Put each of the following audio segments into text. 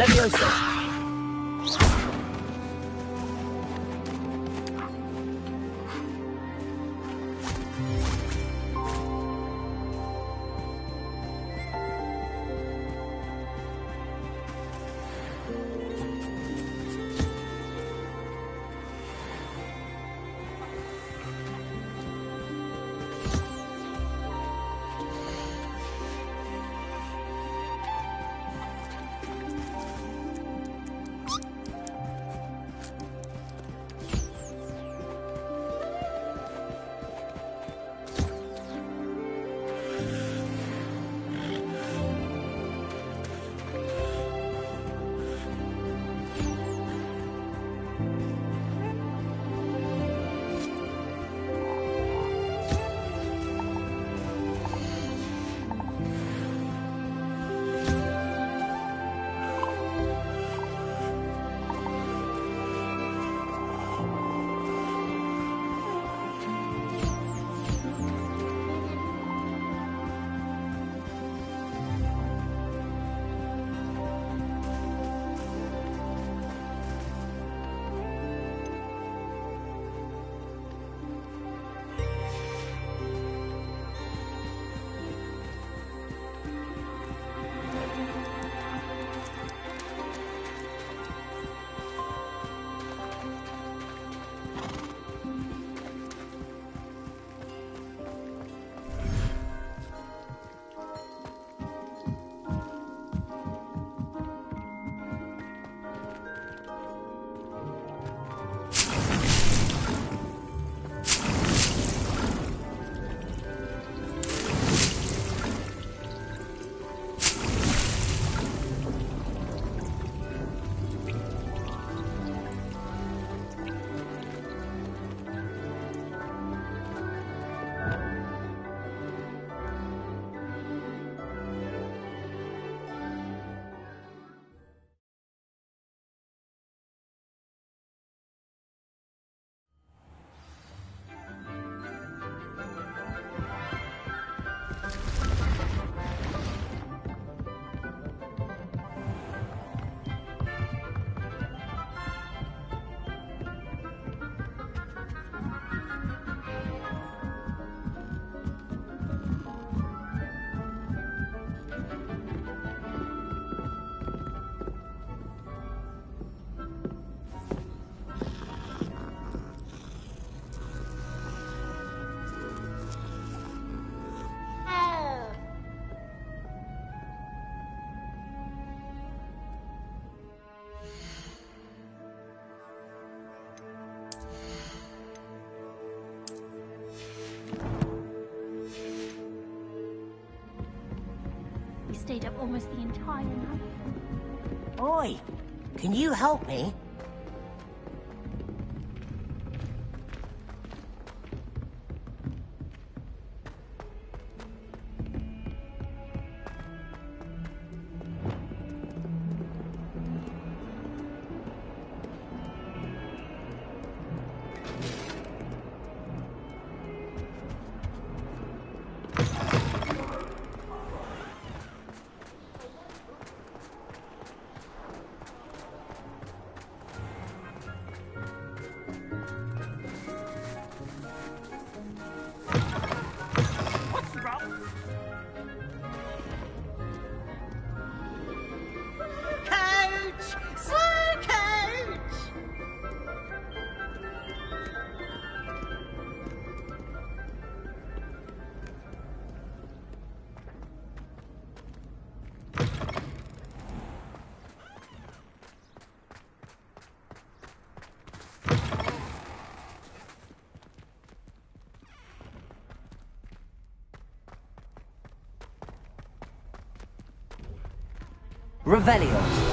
Leviosa! Stayed up almost the entire night. Oi! Can you help me? Revelio.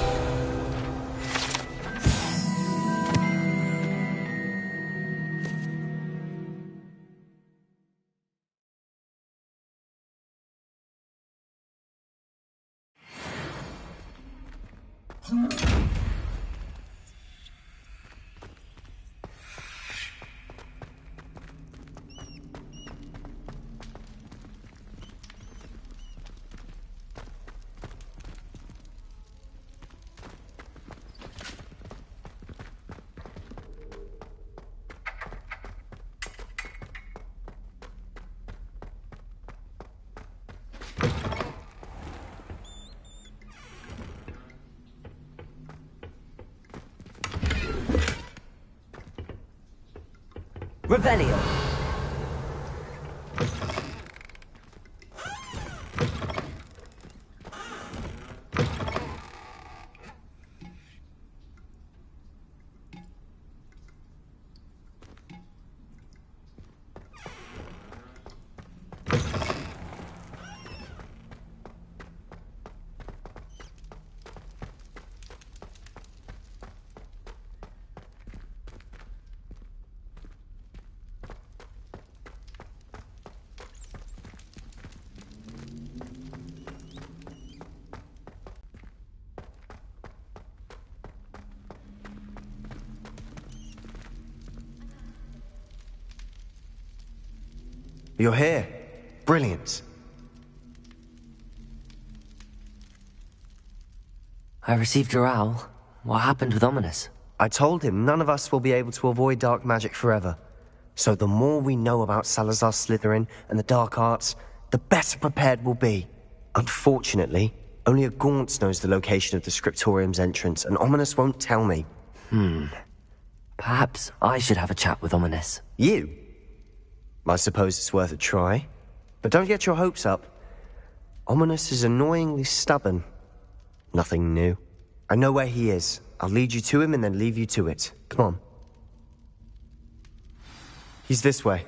Revelio. You're here. Brilliant. I received your owl. What happened with Ominous? I told him none of us will be able to avoid dark magic forever. So the more we know about Salazar Slytherin and the dark arts, the better prepared we'll be. Unfortunately, only a Gaunt knows the location of the Scriptorium's entrance, and Ominous won't tell me. Perhaps I should have a chat with Ominous. You? I suppose it's worth a try. But don't get your hopes up. Ominous is annoyingly stubborn. Nothing new. I know where he is. I'll lead you to him and then leave you to it. Come on. He's this way.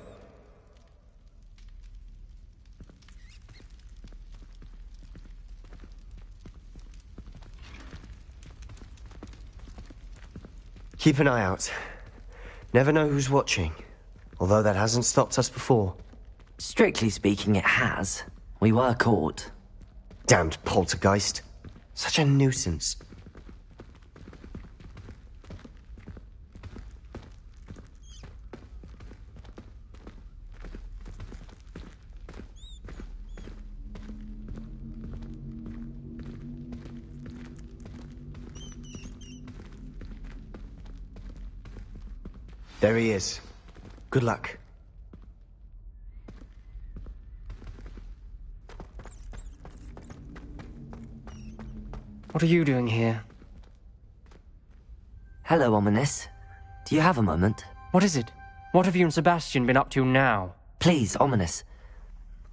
Keep an eye out. Never know who's watching. Although that hasn't stopped us before. Strictly speaking, it has. We were caught. Damned poltergeist. Such a nuisance. There he is. Good luck. What are you doing here? Hello, Ominous. Do you have a moment? What is it? What have you and Sebastian been up to now? Please, Ominous.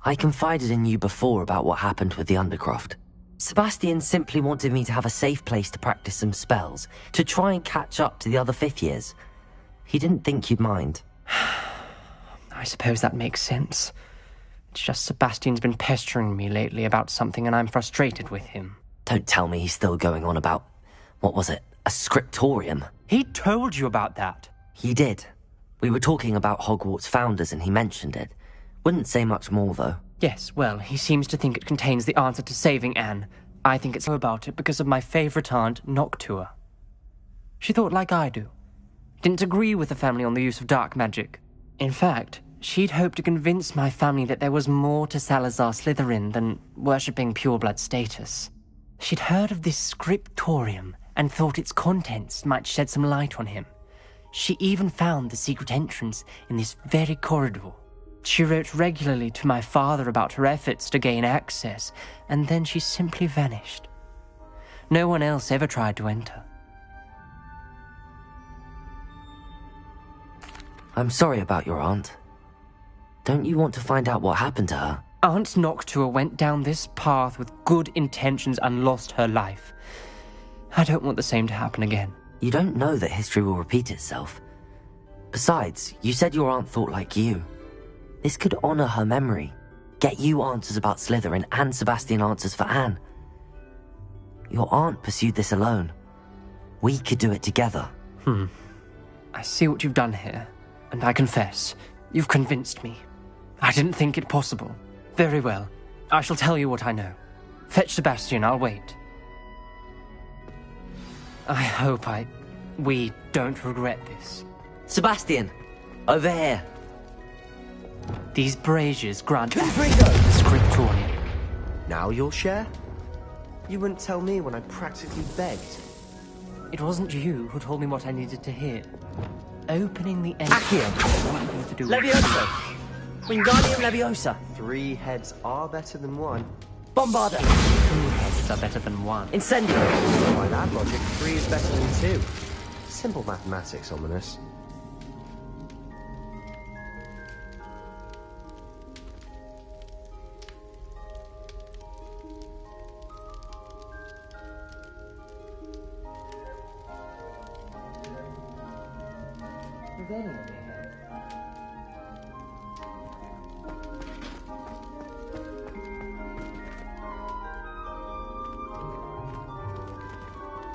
I confided in you before about what happened with the Undercroft. Sebastian simply wanted me to have a safe place to practice some spells, to try and catch up to the other fifth years. He didn't think you'd mind. I suppose that makes sense. It's just Sebastian's been pestering me lately about something and I'm frustrated with him. Don't tell me he's still going on about, what was it, a scriptorium? He told you about that. He did. We were talking about Hogwarts founders and he mentioned it. Wouldn't say much more, though. Yes, well, he seems to think it contains the answer to saving Anne. I think it's about it because of my favourite aunt, Noctua. She thought like I do. Didn't agree with the family on the use of dark magic. In fact, she'd hoped to convince my family that there was more to Salazar Slytherin than worshipping pureblood status. She'd heard of this scriptorium and thought its contents might shed some light on him. She even found the secret entrance in this very corridor. She wrote regularly to my father about her efforts to gain access, and then she simply vanished. No one else ever tried to enter. I'm sorry about your aunt. Don't you want to find out what happened to her? Aunt Noctua went down this path with good intentions and lost her life. I don't want the same to happen again. You don't know that history will repeat itself. Besides, you said your aunt thought like you. This could honor her memory, get you answers about Slytherin and Sebastian answers for Anne. Your aunt pursued this alone. We could do it together. I see what you've done here, and I confess, you've convinced me. I didn't think it possible. Very well. I shall tell you what I know. Fetch Sebastian, I'll wait. I hope we don't regret this. Sebastian! Over here! These braziers grant Go! scriptorium. Now you'll share? You wouldn't tell me when I practically begged. It wasn't you who told me what I needed to hear. Opening the end. Accio! What you need to do. Leviosa! Wingardium Leviosa! 3 heads are better than 1. Bombarda! 2 heads are better than 1. Incendio! By that logic, 3 is better than 2. Simple mathematics, Ominous.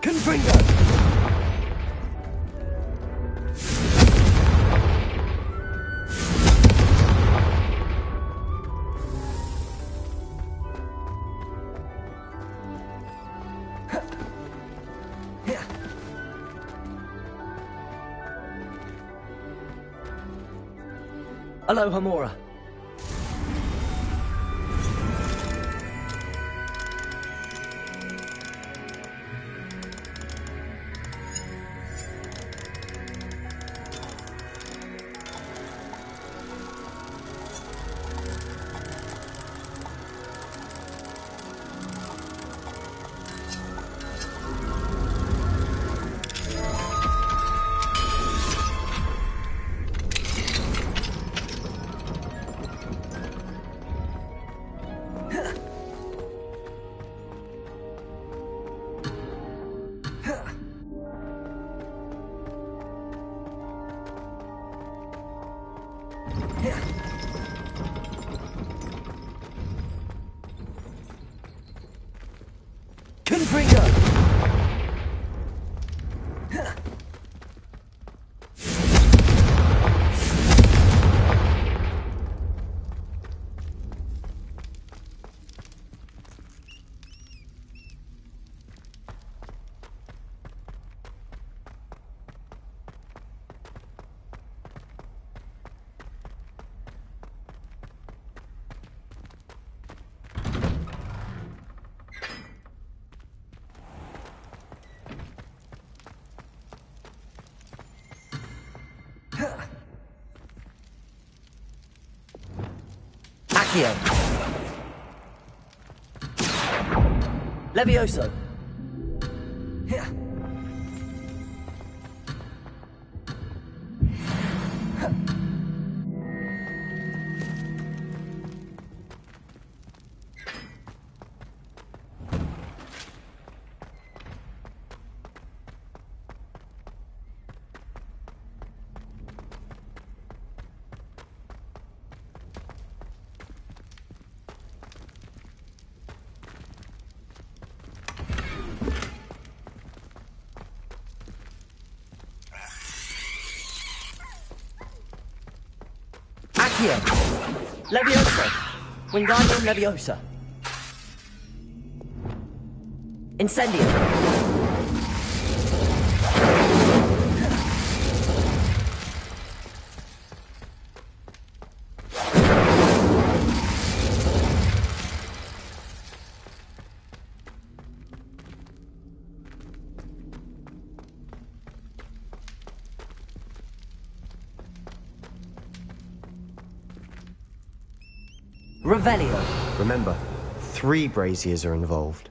Confringo! Hello, Hamura. Confringo! Accio. Levioso. Accio. Levioso. Wingardium Leviosa. Incendio. Revelio. Remember, 3 braziers are involved.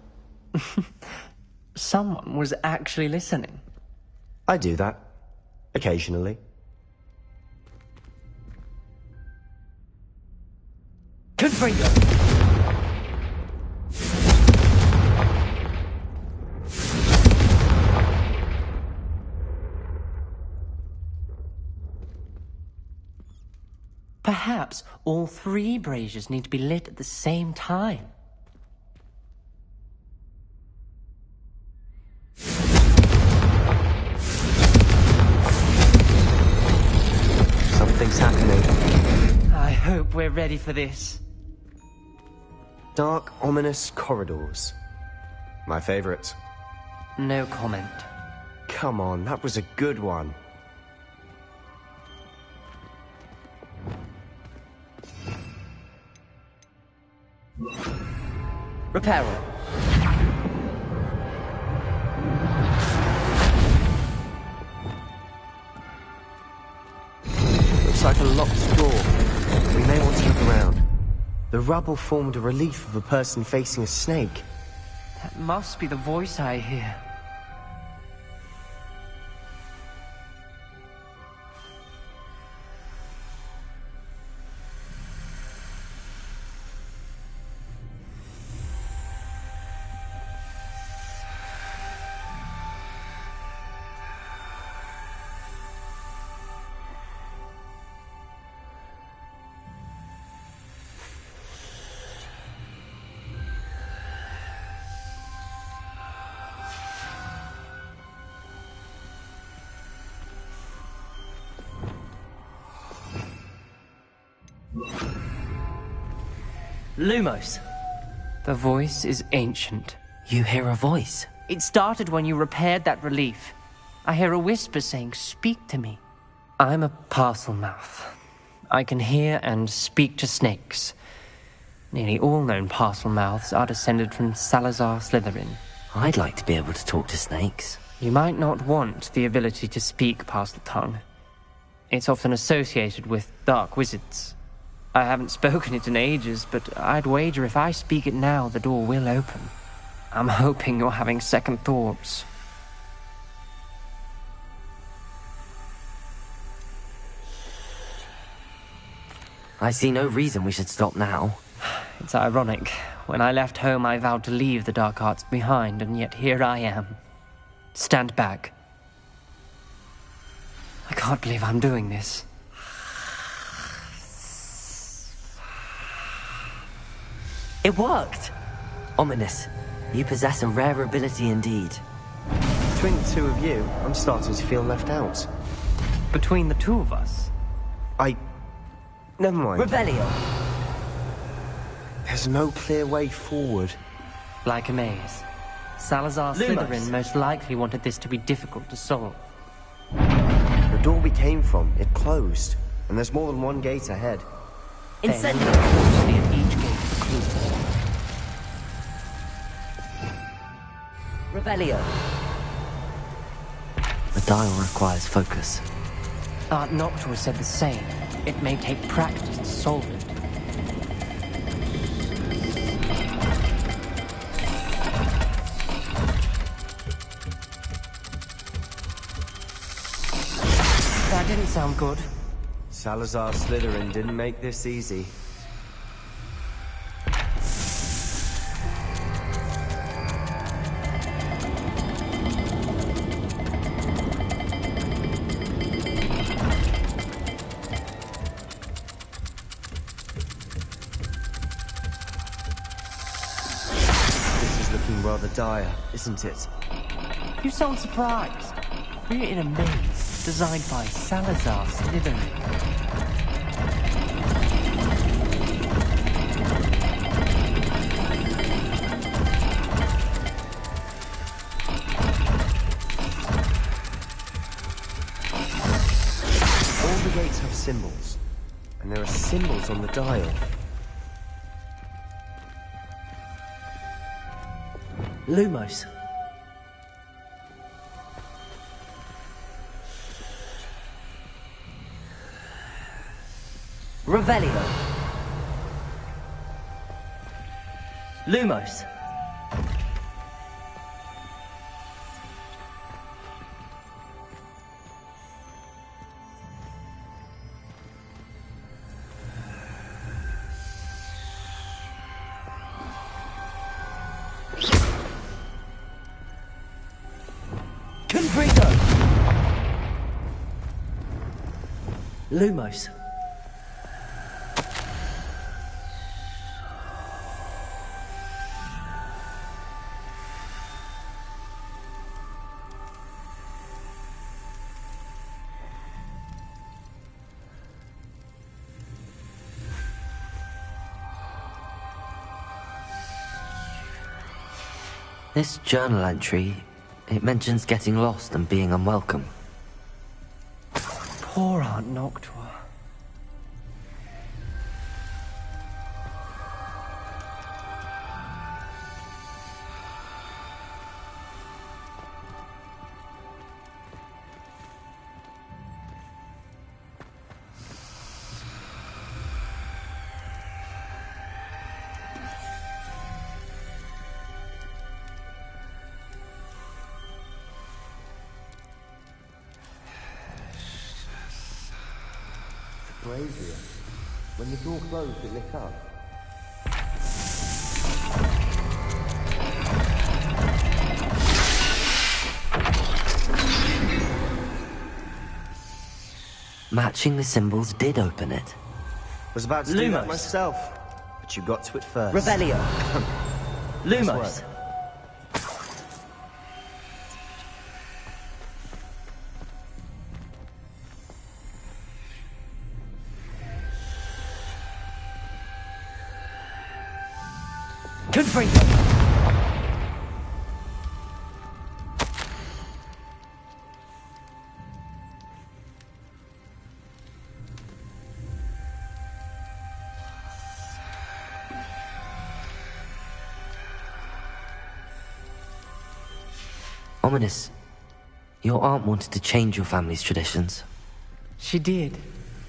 Someone was actually listening. I do that. Occasionally. Confringo. Perhaps all 3 braziers need to be lit at the same time. Something's happening. I hope we're ready for this. Dark, ominous corridors. My favorite. No comment. Come on, that was a good one. Reparo. Looks like a locked door. We may want to look around. The rubble formed a relief of a person facing a snake. That must be the voice I hear. Lumos. The voice is ancient. You hear a voice. It started when you repaired that relief. I hear a whisper saying, "Speak to me." I'm a parcel mouth. I can hear and speak to snakes. Nearly all known parcel mouths are descended from Salazar Slytherin. I'd like to be able to talk to snakes. You might not want the ability to speak parcel tongue. It's often associated with dark wizards. I haven't spoken it in ages, but I'd wager if I speak it now, the door will open. I'm hoping you're having second thoughts. I see no reason we should stop now. It's ironic. When I left home, I vowed to leave the dark arts behind, and yet here I am. Stand back. I can't believe I'm doing this. It worked! Ominous. You possess a rare ability indeed. Between the two of you, I'm starting to feel left out. Between the two of us? Never mind. Revelio. There's no clear way forward. Like a maze. Salazar Slytherin most likely wanted this to be difficult to solve. The door we came from, it closed. And there's more than one gate ahead. Incendio. Unfortunately, at each gate is clue. Revelio. The dial requires focus. Aunt Noctua said the same. It may take practice to solve it. That didn't sound good. Salazar Slytherin didn't make this easy. Rather dire, isn't it? You sound surprised. We're in a maze designed by Salazar Slytherin. All the gates have symbols, and there are symbols on the dial. Lumos. Revelio. Lumos. Lumos. This journal entry, it mentions getting lost and being unwelcome. Poor Aunt Noctua. Brazier. When the door closed, it lit up. Matching the symbols did open it. Was about to do that Lumos. myself, but you got to it first. Revelio. Nice Lumos. work. To freedom! Ominous, your aunt wanted to change your family's traditions. She did,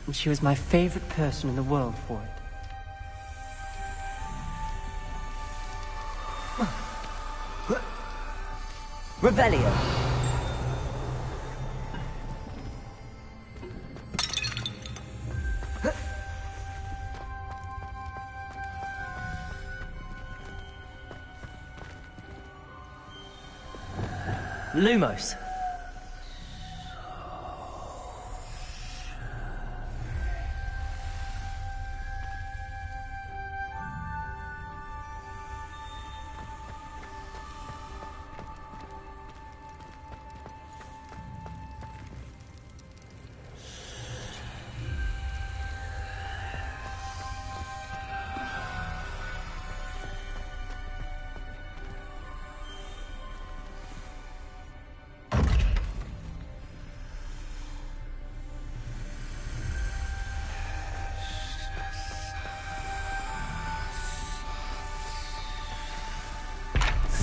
and she was my favorite person in the world for it. Revelio. Lumos.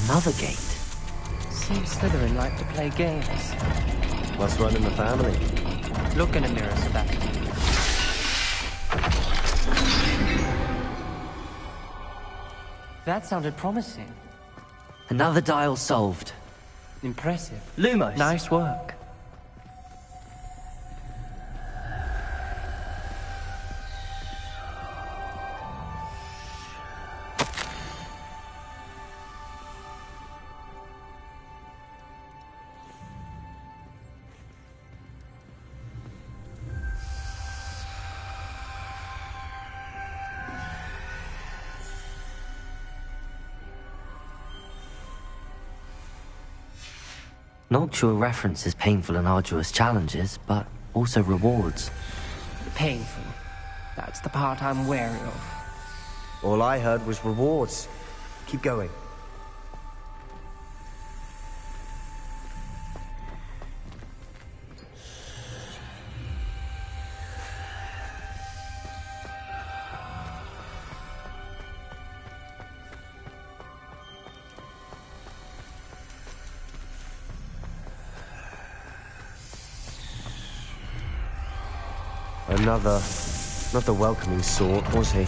Another gate. Seems Slytherin like to play games. Must run in the family. Look in a mirror, Sebastian. That sounded promising. Another dial solved. Impressive. Lumos. Nice work. Noctua references painful and arduous challenges, but also rewards. Painful. That's the part I'm wary of. All I heard was rewards. Keep going. Another... not the welcoming sort, was he?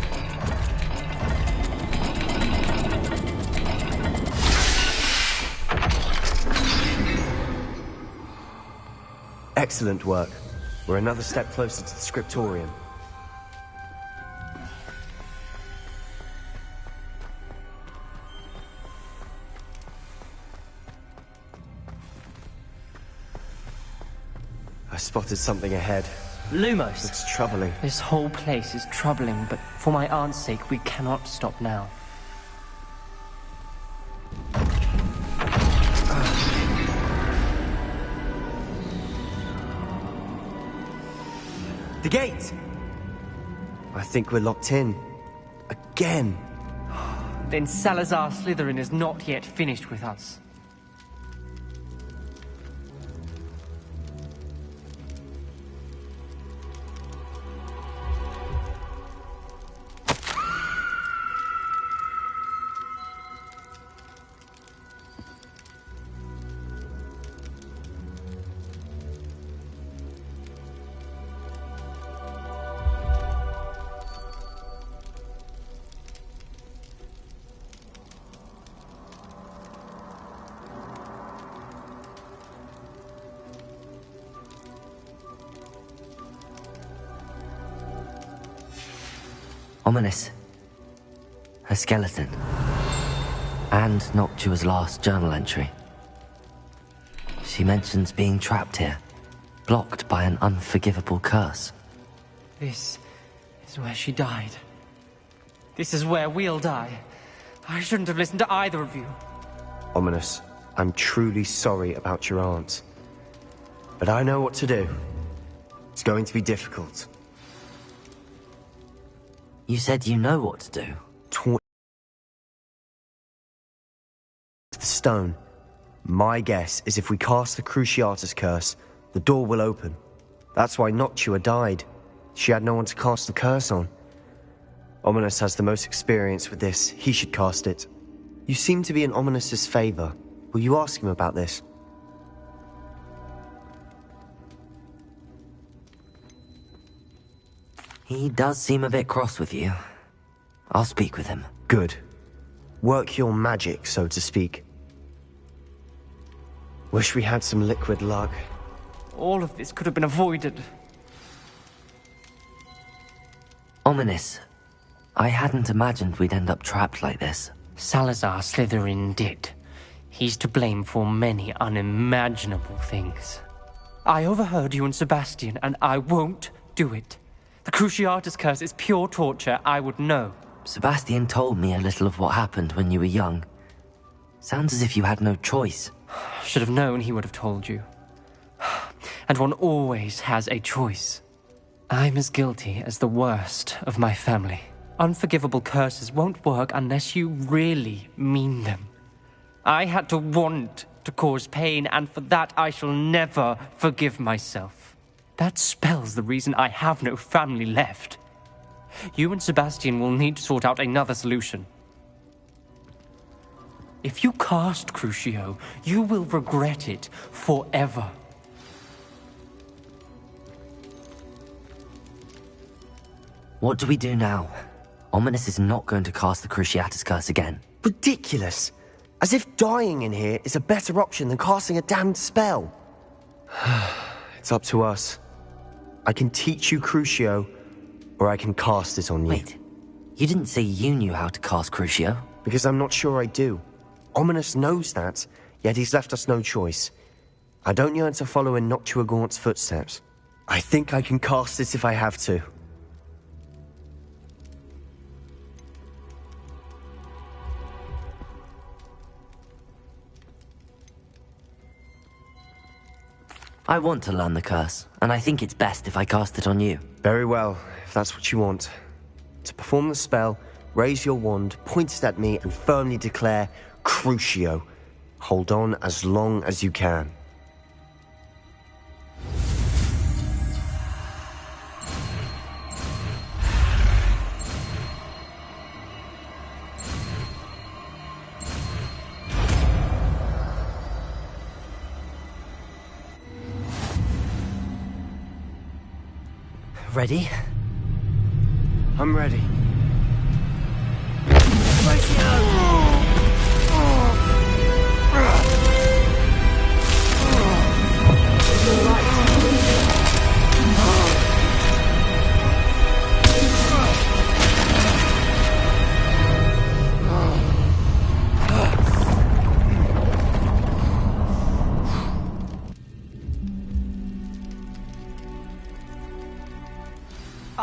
Excellent work. We're another step closer to the scriptorium. I spotted something ahead. Lumos. It's troubling. This whole place is troubling, but for my aunt's sake, we cannot stop now. The gate! I think we're locked in. Again. Then Salazar Slytherin is not yet finished with us. Ominous. Her skeleton. And Noctua's last journal entry. She mentions being trapped here, blocked by an unforgivable curse. This is where she died. This is where we'll die. I shouldn't have listened to either of you. Ominous, I'm truly sorry about your aunt. But I know what to do. It's going to be difficult. You said you know what to do. the stone. My guess is if we cast the Cruciatus curse, the door will open. That's why Noctua died. She had no one to cast the curse on. Ominous has the most experience with this. He should cast it. You seem to be in Ominous's favor. Will you ask him about this? He does seem a bit cross with you. I'll speak with him. Good. Work your magic, so to speak. Wish we had some liquid luck. All of this could have been avoided. Ominous. I hadn't imagined we'd end up trapped like this. Salazar Slytherin did. He's to blame for many unimaginable things. I overheard you and Sebastian, and I won't do it. The Cruciatus curse is pure torture, I would know. Sebastian told me a little of what happened when you were young. Sounds as if you had no choice. Should have known he would have told you. And one always has a choice. I'm as guilty as the worst of my family. Unforgivable curses won't work unless you really mean them. I had to want to cause pain, and for that I shall never forgive myself. That spell's the reason I have no family left. You and Sebastian will need to sort out another solution. If you cast Crucio, you will regret it forever. What do we do now? Ominous is not going to cast the Cruciatus curse again. Ridiculous! As if dying in here is a better option than casting a damned spell. It's up to us. I can teach you Crucio, or I can cast it on you. Wait, you didn't say you knew how to cast Crucio? Because I'm not sure I do. Ominous knows that, yet he's left us no choice. I don't yearn to follow in Noctua Gaunt's footsteps. I think I can cast it if I have to. I want to learn the curse, and I think it's best if I cast it on you. Very well, if that's what you want. To perform the spell, raise your wand, point it at me, and firmly declare, Crucio. Hold on as long as you can. Ready? I'm ready.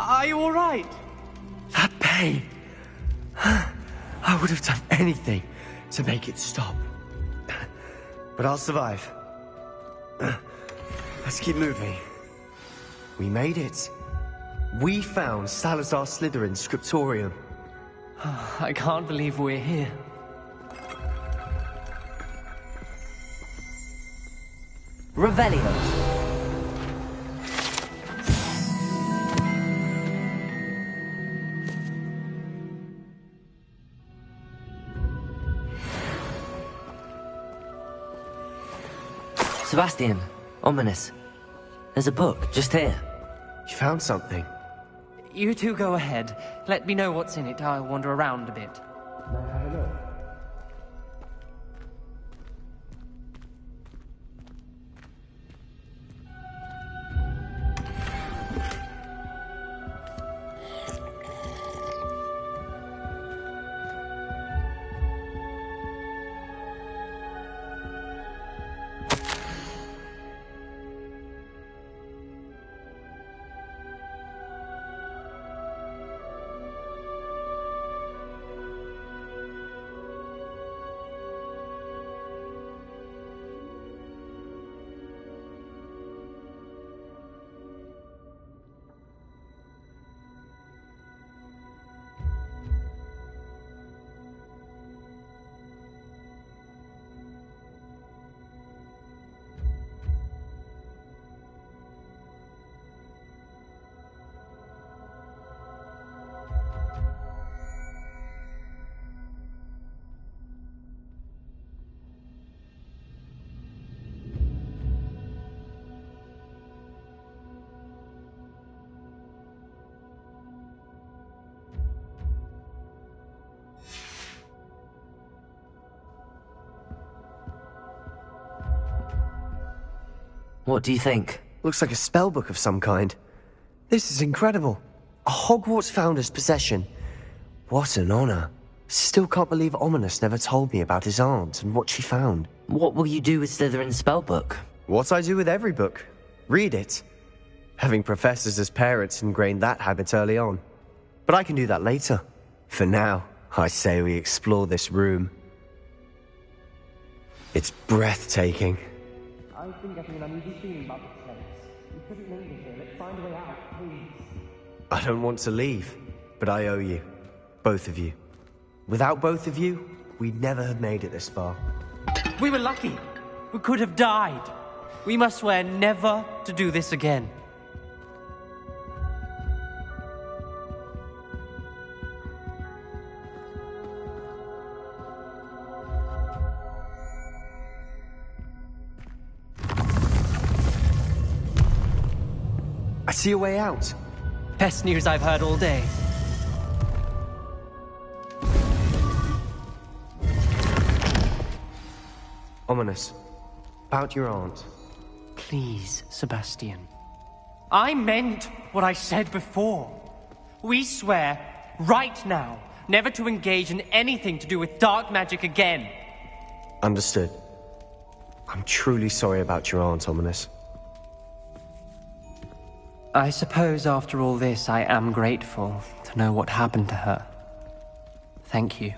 Are you all right? That pain. I would have done anything to make it stop. But I'll survive. Let's keep moving. We made it. We found Salazar Slytherin's scriptorium. I can't believe we're here. Revelio. Sebastian, Ominous. There's a book, just here. You found something. You two go ahead. Let me know what's in it. I'll wander around a bit. What do you think? Looks like a spellbook of some kind. This is incredible. A Hogwarts founder's possession. What an honor. Still can't believe Ominous never told me about his aunt and what she found. What will you do with Slytherin's spellbook? What I do with every book. Read it. Having professors as parents ingrained that habit early on. But I can do that later. For now, I say we explore this room. It's breathtaking. I've been getting an uneasy feeling about this place. We couldn't linger here. Let's find a way out, please. I don't want to leave, but I owe you. Both of you. Without both of you, we'd never have made it this far. We were lucky. We could have died. We must swear never to do this again. I see a way out. Best news I've heard all day. Ominous. About your aunt. Please, Sebastian. I meant what I said before. We swear, right now, never to engage in anything to do with dark magic again. Understood. I'm truly sorry about your aunt, Ominous. I suppose after all this, I am grateful to know what happened to her. Thank you.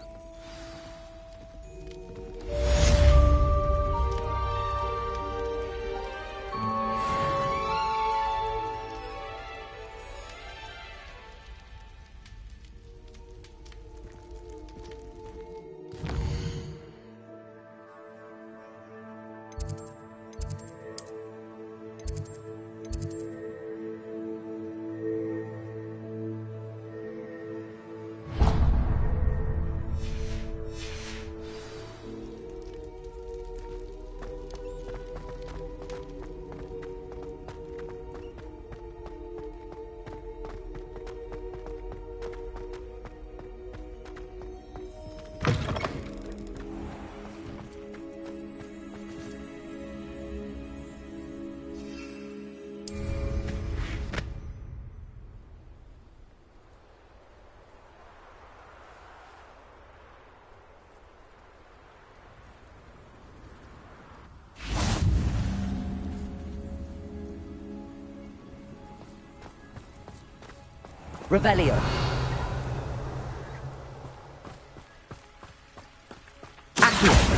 Revelio. Accio.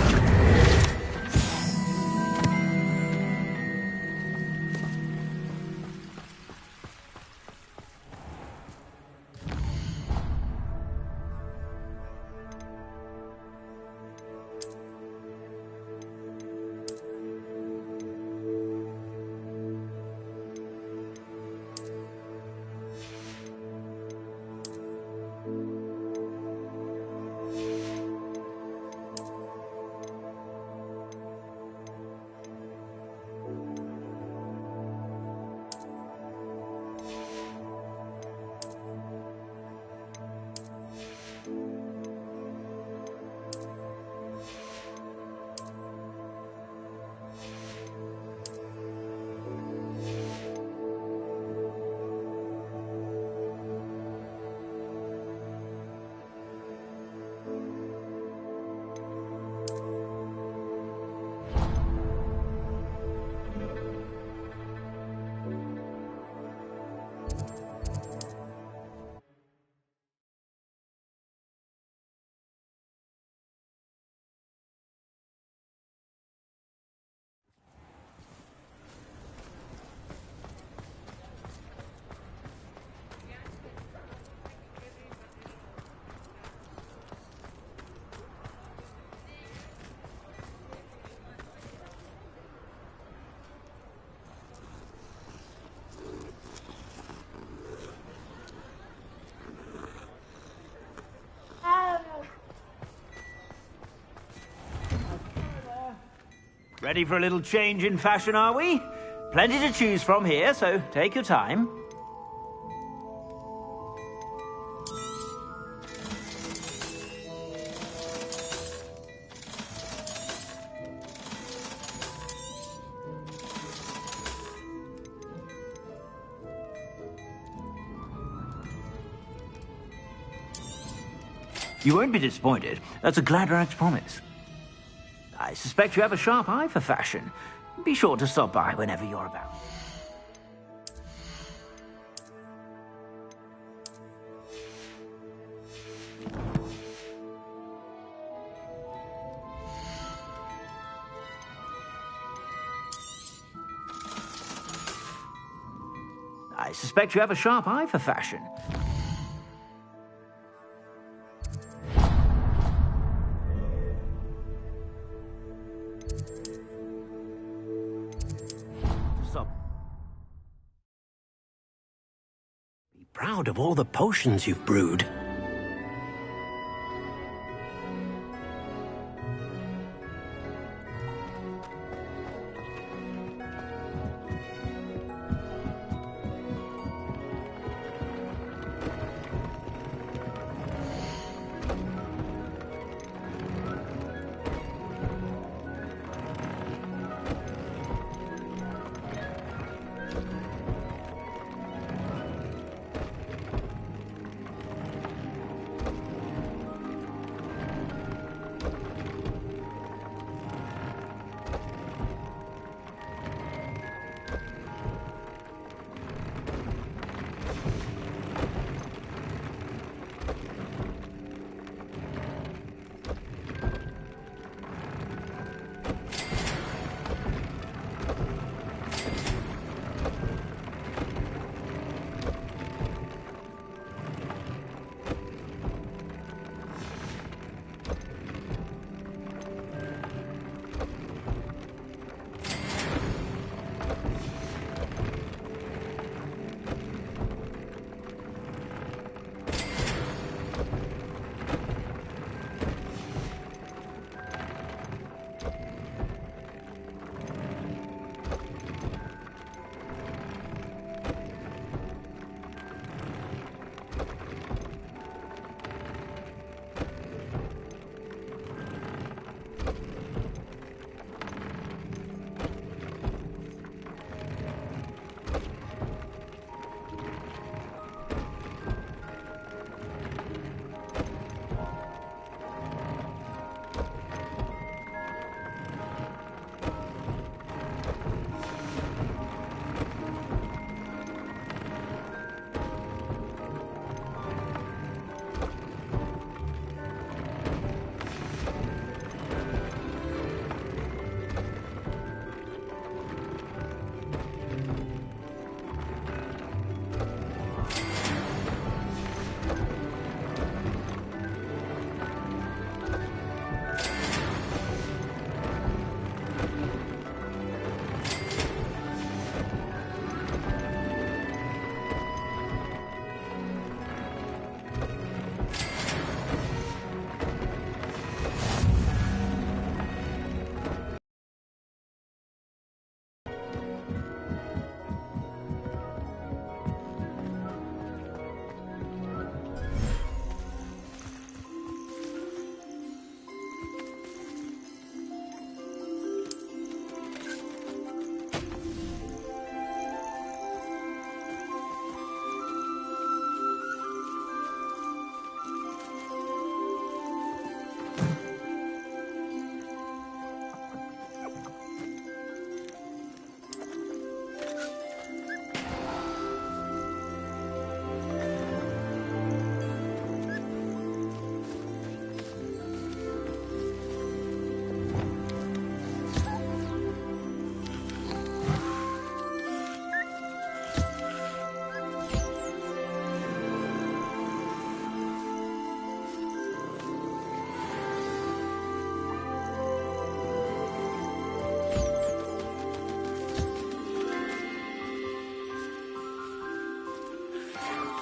Ready for a little change in fashion, are we? Plenty to choose from here, so take your time. You won't be disappointed. That's a Gladrag's promise. I suspect you have a sharp eye for fashion. Be sure to stop by whenever you're about. I suspect you have a sharp eye for fashion. Stop. Be proud of all the potions you've brewed.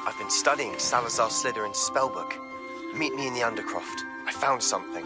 I've been studying Salazar Slytherin's spellbook. Meet me in the Undercroft. I found something.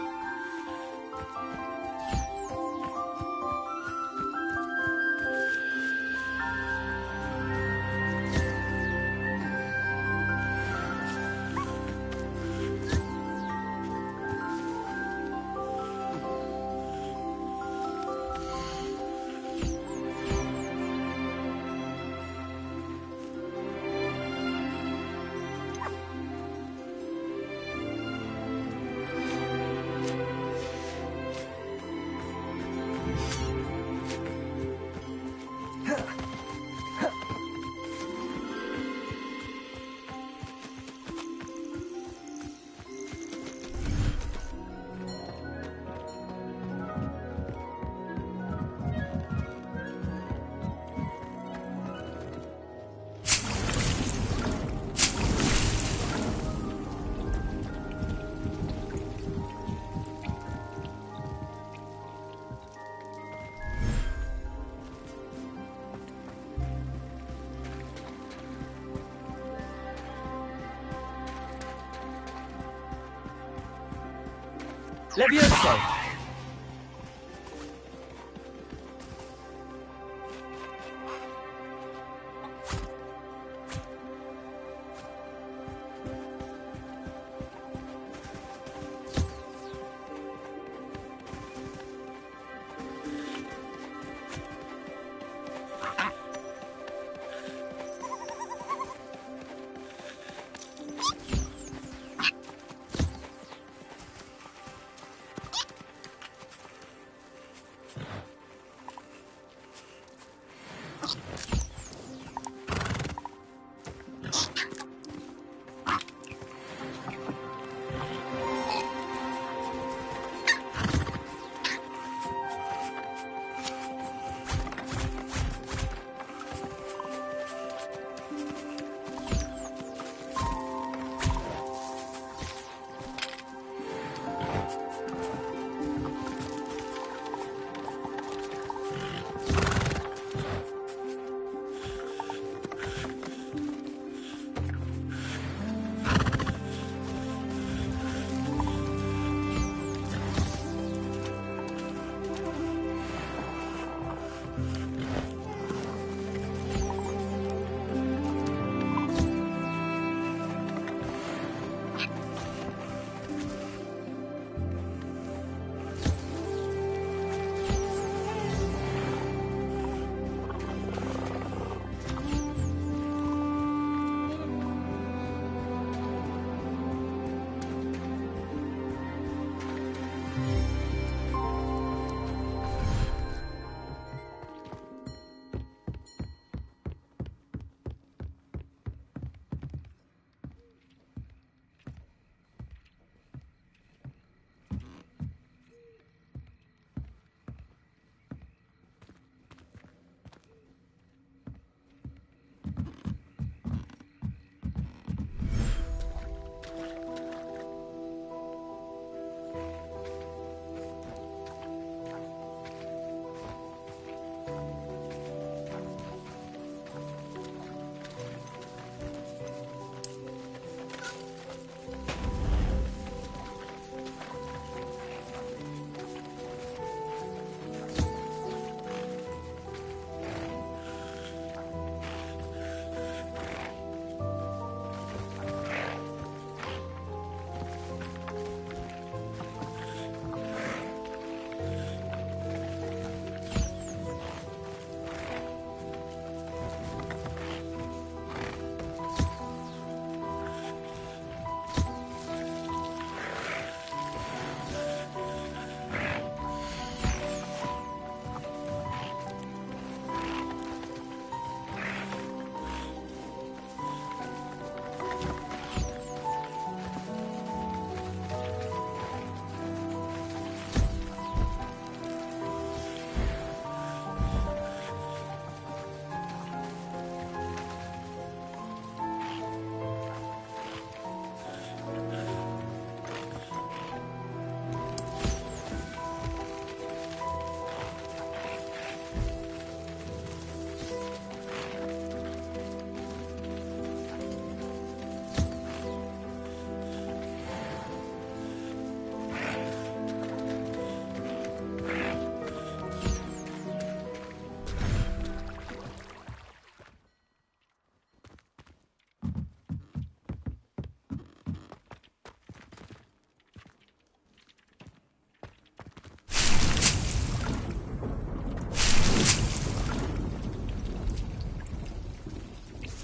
Levioso!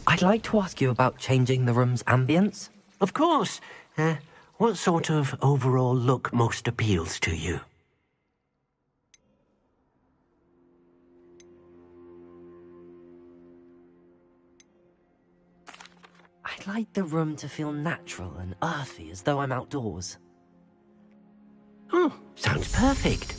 I'd like to ask you about changing the room's ambience. Of course. What sort of overall look most appeals to you? I'd like the room to feel natural and earthy, as though I'm outdoors. Oh, sounds perfect.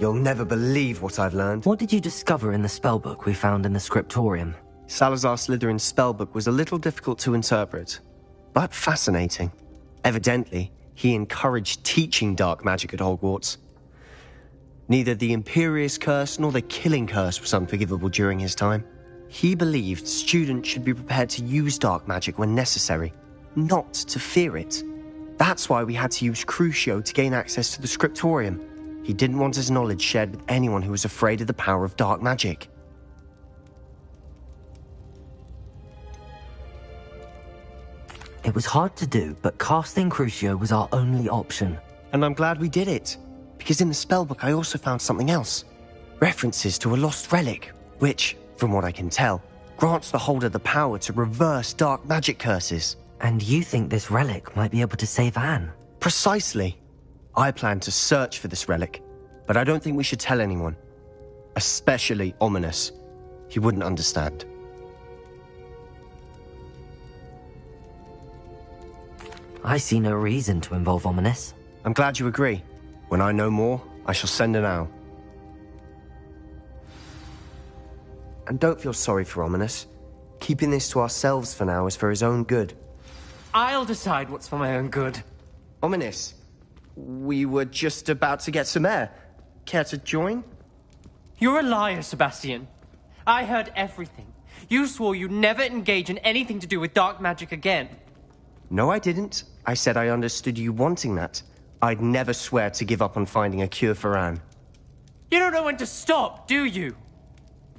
You'll never believe what I've learned. What did you discover in the spellbook we found in the scriptorium? Salazar Slytherin's spellbook was a little difficult to interpret, but fascinating. Evidently, he encouraged teaching dark magic at Hogwarts. Neither the Imperious Curse nor the Killing Curse was unforgivable during his time. He believed students should be prepared to use dark magic when necessary, not to fear it. That's why we had to use Crucio to gain access to the scriptorium. He didn't want his knowledge shared with anyone who was afraid of the power of dark magic. It was hard to do, but casting Crucio was our only option. And I'm glad we did it, because in the spellbook I also found something else. References to a lost relic, which, from what I can tell, grants the holder the power to reverse dark magic curses. And you think this relic might be able to save Anne? Precisely. I plan to search for this relic, but I don't think we should tell anyone. Especially Ominous. He wouldn't understand. I see no reason to involve Ominous. I'm glad you agree. When I know more, I shall send an owl. And don't feel sorry for Ominous. Keeping this to ourselves for now is for his own good. I'll decide what's for my own good. Ominous, we were just about to get some air. Care to join? You're a liar, Sebastian. I heard everything. You swore you'd never engage in anything to do with dark magic again. No, I didn't. I said I understood you wanting that. I'd never swear to give up on finding a cure for Anne. You don't know when to stop, do you?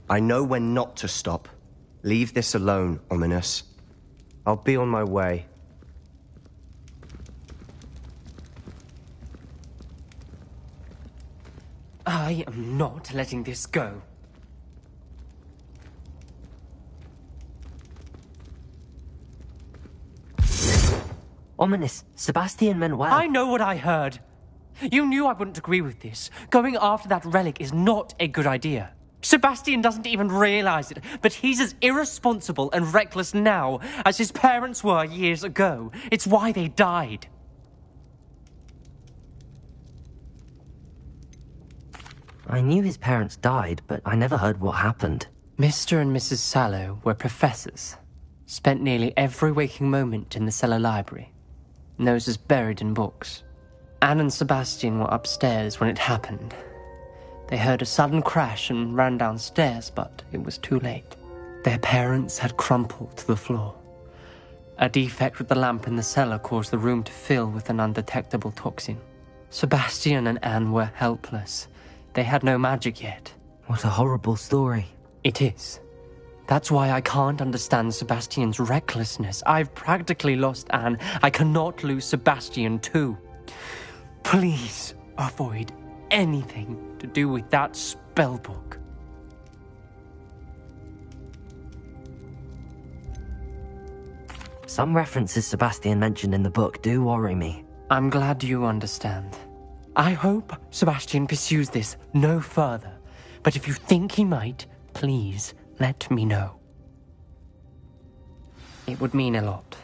I know when not to stop. Leave this alone, Ominous. I'll be on my way. I am not letting this go. Ominous. Sebastian meant well. I know what I heard. You knew I wouldn't agree with this. Going after that relic is not a good idea. Sebastian doesn't even realize it, but he's as irresponsible and reckless now as his parents were years ago. It's why they died. I knew his parents died, but I never heard what happened. Mr. and Mrs. Sallow were professors. Spent nearly every waking moment in the cellar library. Noses buried in books. Anne and Sebastian were upstairs when it happened. They heard a sudden crash and ran downstairs, but it was too late. Their parents had crumpled to the floor. A defect with the lamp in the cellar caused the room to fill with an undetectable toxin. Sebastian and Anne were helpless. They had no magic yet. What a horrible story. It is. That's why I can't understand Sebastian's recklessness. I've practically lost Anne. I cannot lose Sebastian too. Please avoid anything to do with that spellbook. Some references Sebastian mentioned in the book do worry me. I'm glad you understand. I hope Sebastian pursues this no further, but if you think he might, please let me know. It would mean a lot.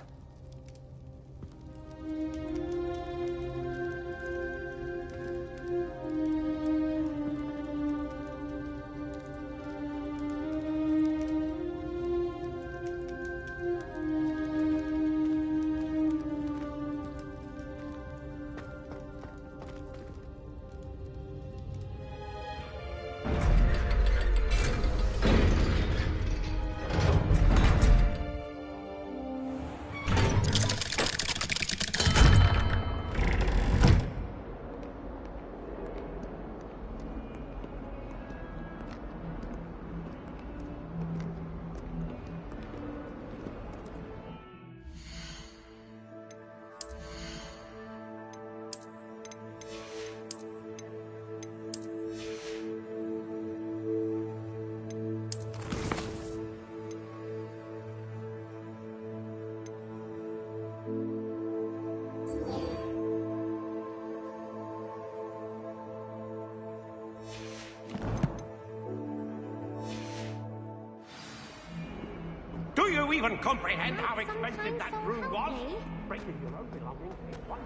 Do you even comprehend how expensive that room was? Breaking your own belongings. What?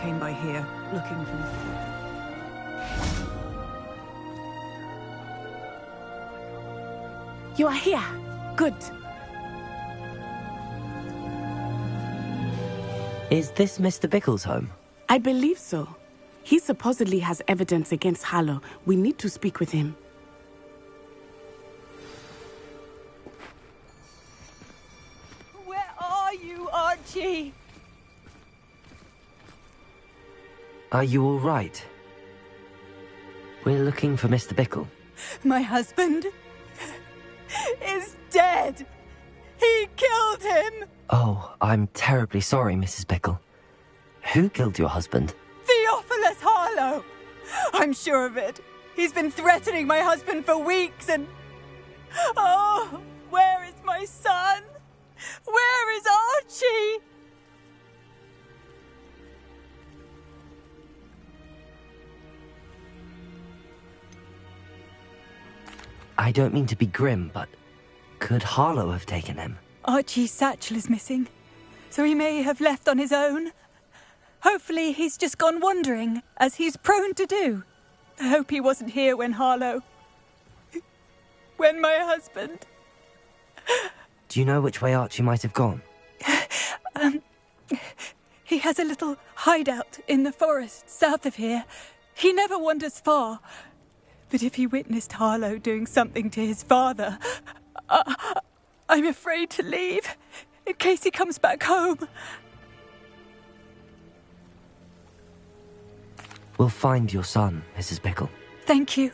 Came by here, looking for me. You are here. Good. Is this Mr. Bickle's home? I believe so. He supposedly has evidence against Harlow. We need to speak with him. Where are you, Archie? Are you all right? We're looking for Mr. Bickle. My husband is dead. He killed him. Oh, I'm terribly sorry, Mrs. Bickle. Who killed your husband? Theophilus Harlow. I'm sure of it. He's been threatening my husband for weeks and... Oh, where is my son? Where is Archie? I don't mean to be grim, but could Harlow have taken him? Archie's satchel is missing, so he may have left on his own. Hopefully he's just gone wandering, as he's prone to do. I hope he wasn't here when Harlow... when my husband... Do you know which way Archie might have gone? He has a little hideout in the forest south of here. He never wanders far. But if he witnessed Harlow doing something to his father, I'm afraid to leave, in case he comes back home. We'll find your son, Mrs. Pickle. Thank you.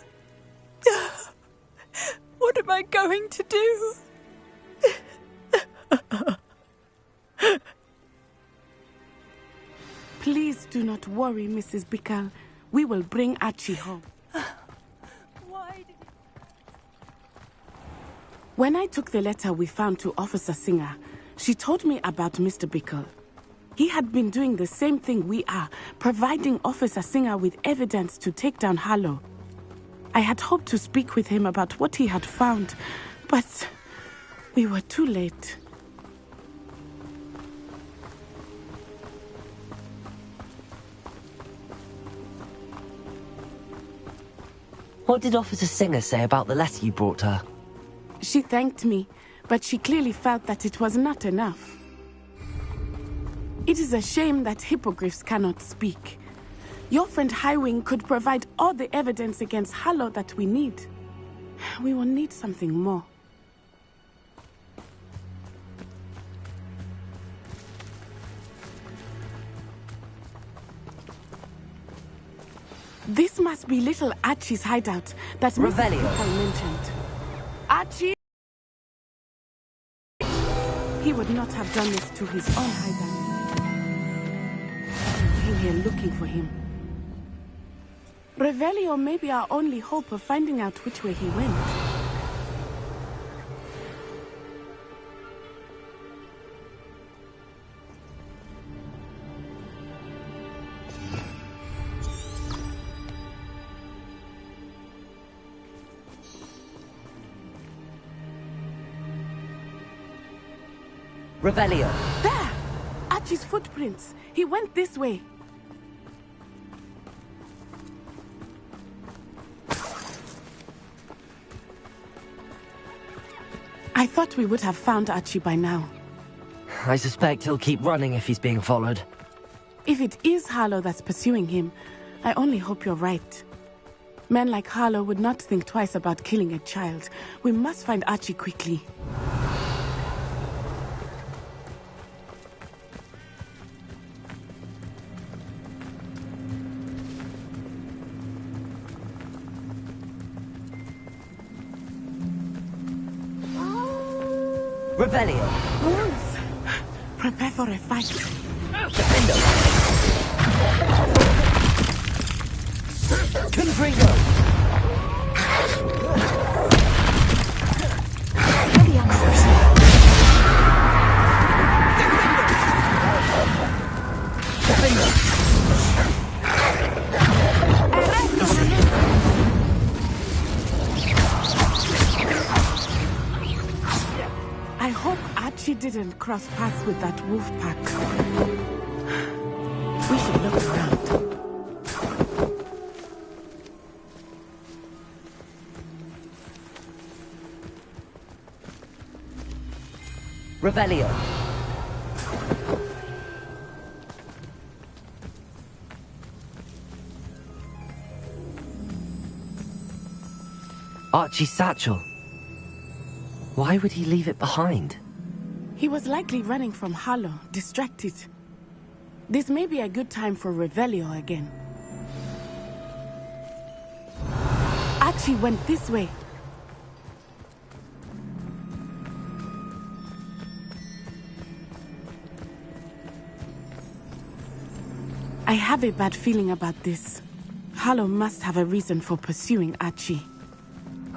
What am I going to do? Please do not worry, Mrs. Pickle. We will bring Archie home. When I took the letter we found to Officer Singer, she told me about Mr. Pickle. He had been doing the same thing we are, providing Officer Singer with evidence to take down Harlow. I had hoped to speak with him about what he had found, but we were too late. What did Officer Singer say about the letter you brought her? She thanked me, but she clearly felt that it was not enough. It is a shame that hippogriffs cannot speak. Your friend Highwing could provide all the evidence against Harlow that we need. We will need something more. This must be little Archie's hideout that Mrs. Pickle mentioned. Archie! He would not have done this to his own hideout. I came here looking for him. Revelio may be our only hope of finding out which way he went. Revelio. There! Archie's footprints. He went this way. I thought we would have found Archie by now. I suspect he'll keep running if he's being followed. If it is Harlow that's pursuing him, I only hope you're right. Men like Harlow would not think twice about killing a child. We must find Archie quickly. Revelio. Wolves! Prepare for a fight. Defendo. Confringo. I hope Archie didn't cross paths with that wolf pack. We should look around. Revelio. Archie's satchel. Why would he leave it behind? He was likely running from Harlow, distracted. This may be a good time for Revelio again. Archie went this way. I have a bad feeling about this. Harlow must have a reason for pursuing Archie.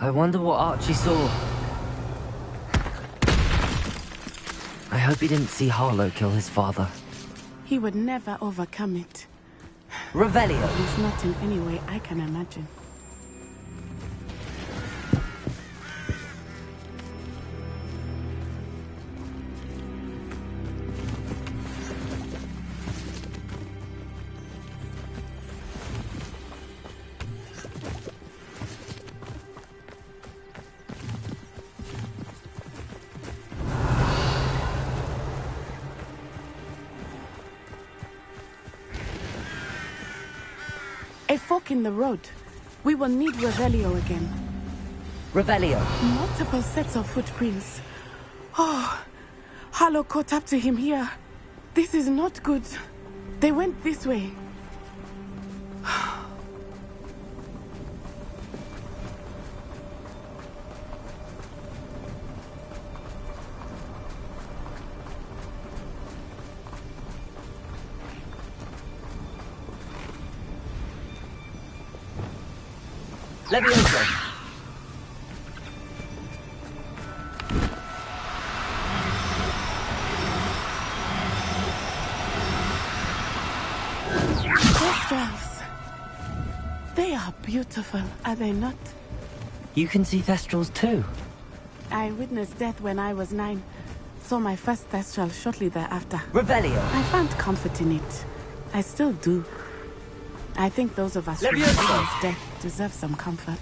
I wonder what Archie saw. I hope he didn't see Harlow kill his father. He would never overcome it. Revelio. At least not in any way I can imagine. A fork in the road. We will need Revelio again. Revelio. Multiple sets of footprints. Oh, Harlow caught up to him here. This is not good. They went this way. Levioso. Thestrals. They are beautiful, are they not? You can see Thestrals too. I witnessed death when I was 9. Saw my first Thestral shortly thereafter. Revelio. I found comfort in it. I still do. I think those of us who Levioso. experience death deserve some comfort.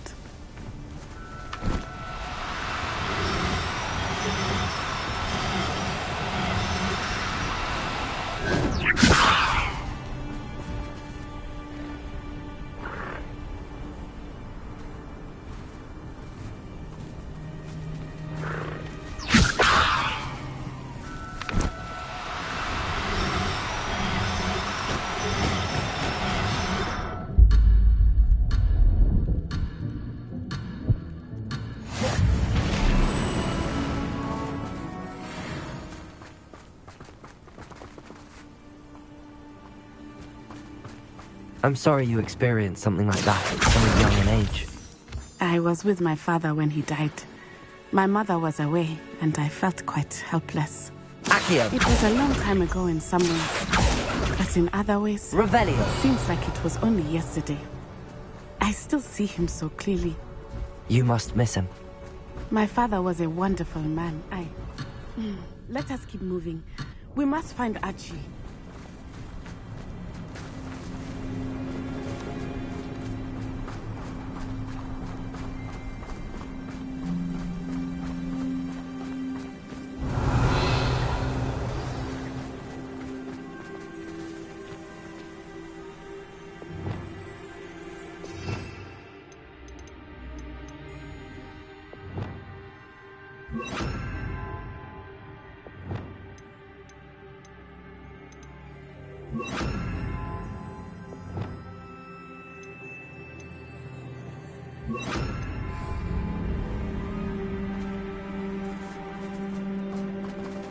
I'm sorry you experienced something like that at so young an age. I was with my father when he died. My mother was away, and I felt quite helpless. Accio. It was a long time ago in some ways, but in other ways, Revelio. seems like it was only yesterday. I still see him so clearly. You must miss him. My father was a wonderful man. Let us keep moving. We must find Archie.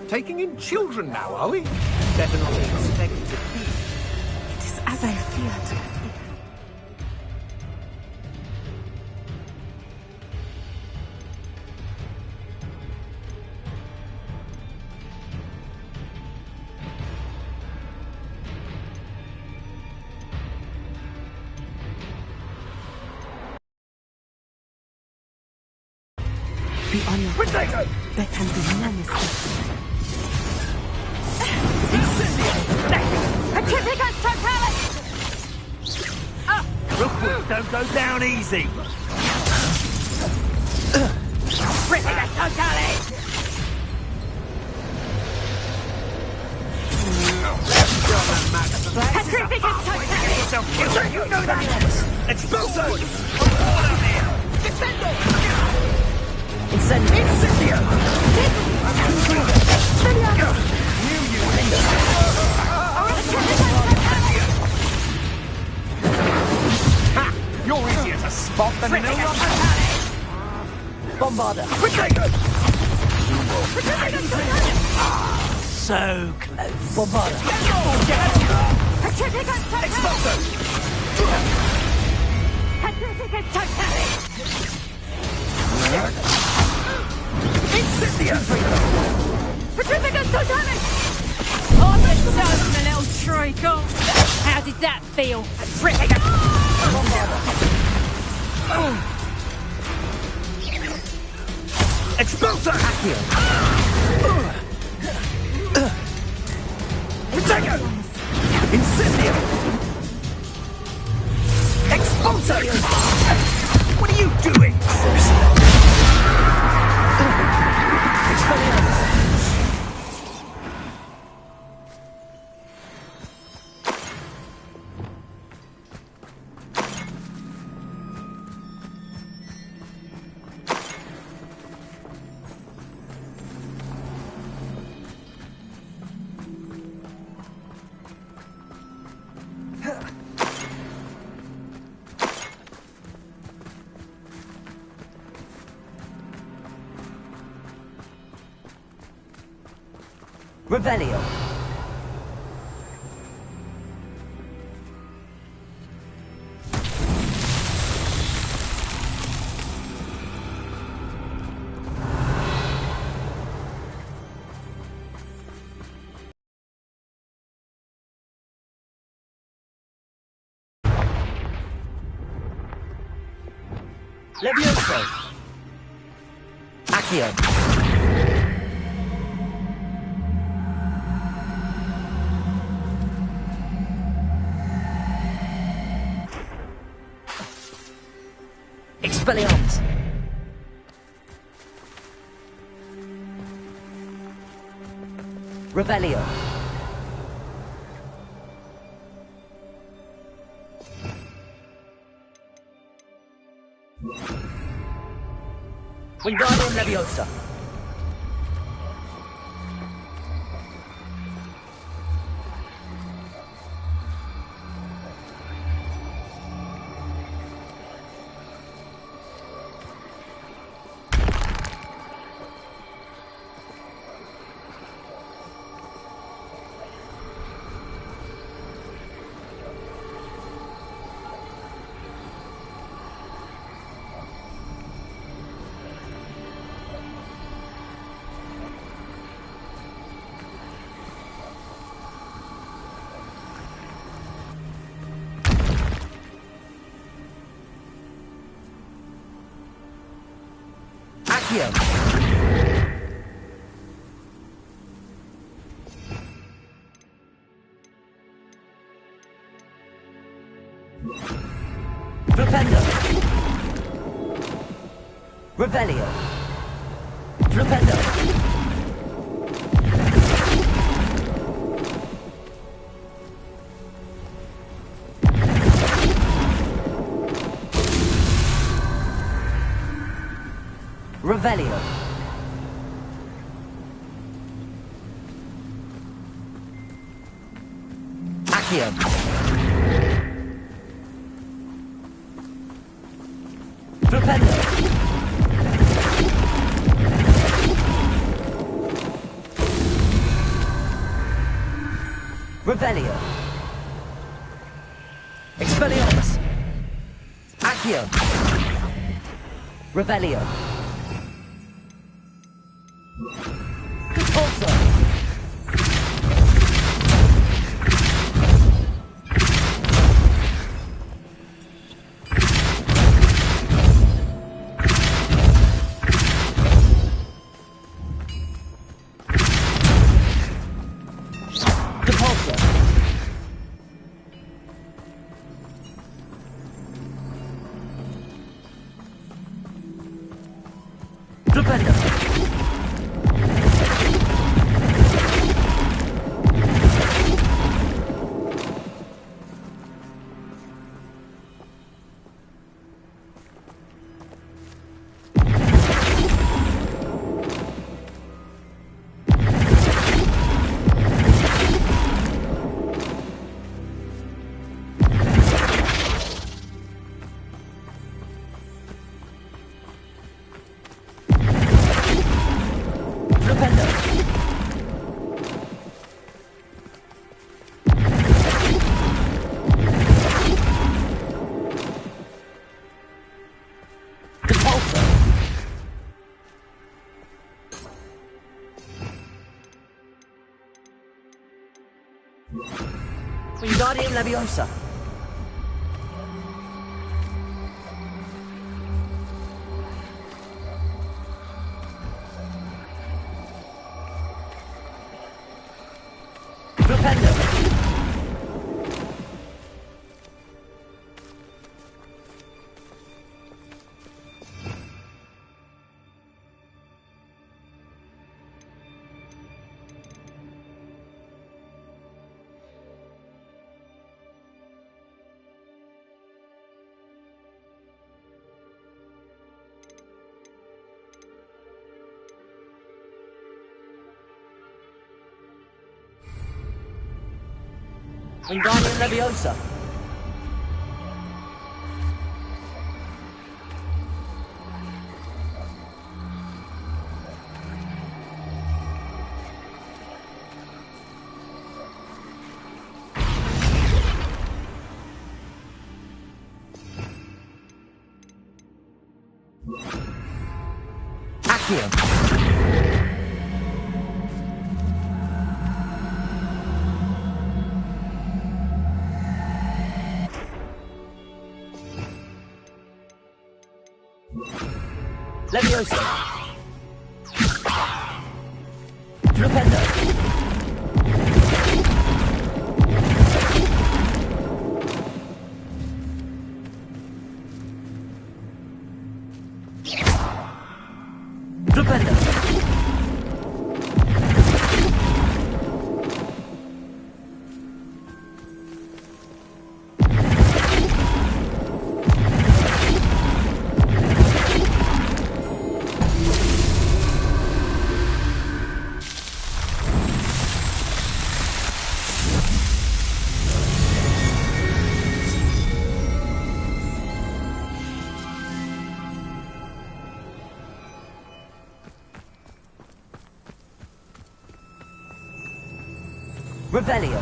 Taking in children now, are we? Better not expect to be. It is as I feared. Be on your guard. There can be no mistake. Pacificus Totalis! Rookwood, don't go down easy. Pacificus Totalis! Pacificus Totalis! You know that! Expulso! Defendo! Incendio. Incendio! Ha! You're easier to spot than an Bombarda. So close. Bombarda. Pacificus Totalis! Pacificus Totalis! Incendio! Pacificus Totalis! Oh, let's go, my little treacle! How did that feel? Pacificus! Expulso! Accio. Protego! Incendio! Expulso! What are you doing? Revelio. Levioso. Accio. Expelliarmus. Revelio. Wingardium Leviosa. Accio. Flipendo. Revelio. Flipendo. Revelio. Accio. Flipendo. Revelio. Expelliarmus. Accio. Revelio. Also. Depulso. Flipendo. Wingardium Leviosa. Flipendo. Wingardium Leviosa. Accio. Leviosa. Flipendo. Flipendo. Revelio.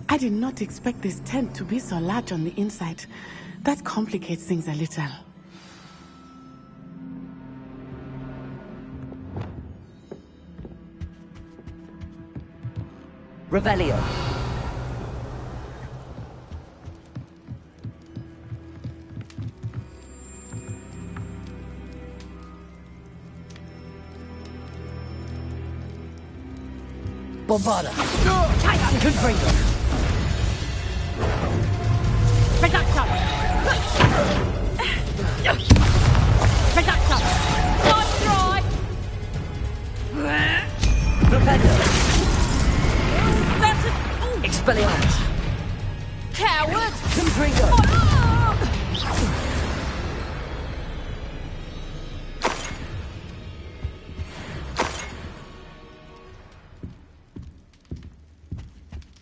I did not expect this tent to be so large on the inside. That complicates things a little. Revelio. Bombarda. Confringo. Reducto. Reducto. Nice try. Flipendo. Expelliarmus. Coward. Confringo.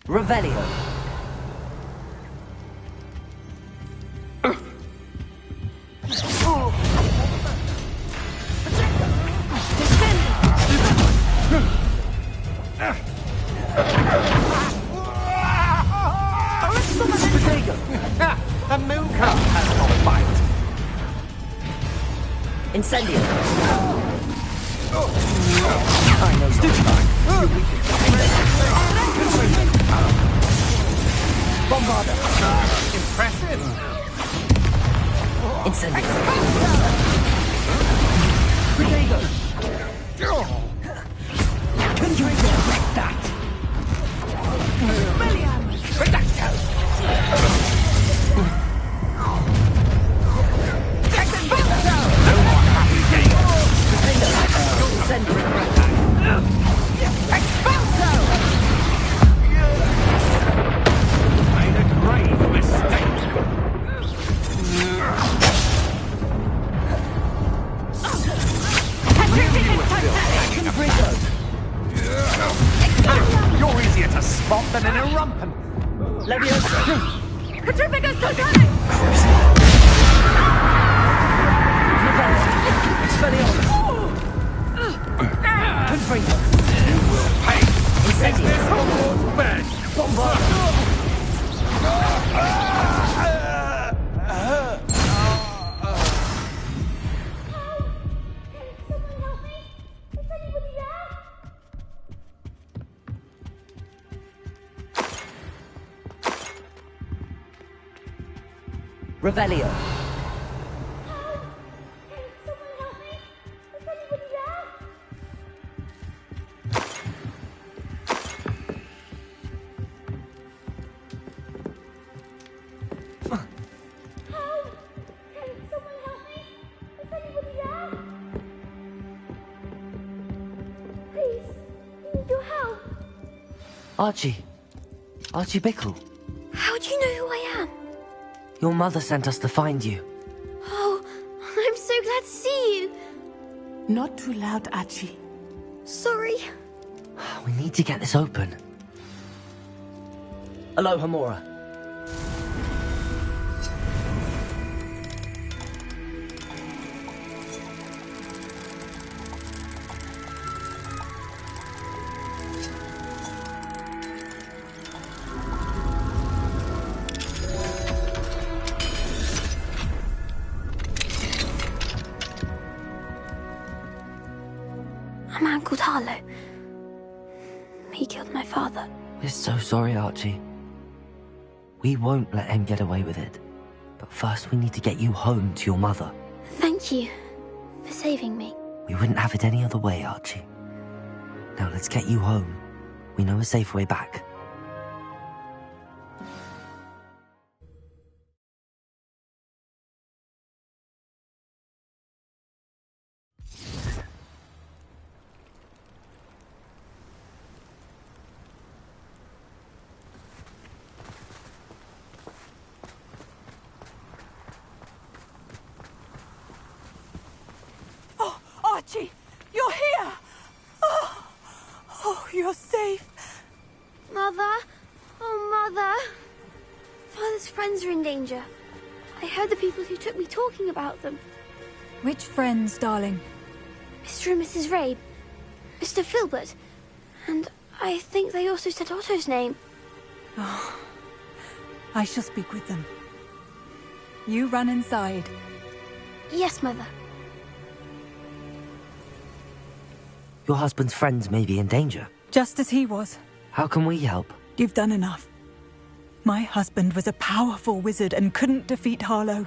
Revelio. A Milka has no bite. Incendio. I know Bombarda. Impressive. Incendio. Protego. Confringo. Like that. Made a grave mistake. You're easier to spot than an erumpen. Leviosa. Petrificus totale. Expelliarmus. Confringo. You will pay. Incendio. Is this Hogwarts bed? Bombarda. Revelio. Archie Bickle. How do you know who I am? Your mother sent us to find you. Oh, I'm so glad to see you. Not too loud, Archie. Sorry. We need to get this open. Aloha Mora. called Harlow. He killed my father. We're so sorry, Archie. We won't let him get away with it. But first we need to get you home to your mother. Thank you for saving me. We wouldn't have it any other way, Archie. Now let's get you home. We know a safe way back. Archie, you're here! Oh, you're safe. Mother? Oh, Mother. Father's friends are in danger. I heard the people who took me talking about them. Which friends, darling? Mr. and Mrs. Rabe, Mr. Filbert, and I think they also said Otto's name. Oh, I shall speak with them. You run inside. Yes, Mother. Your husband's friends may be in danger. Just as he was. How can we help? You've done enough. My husband was a powerful wizard and couldn't defeat Harlow.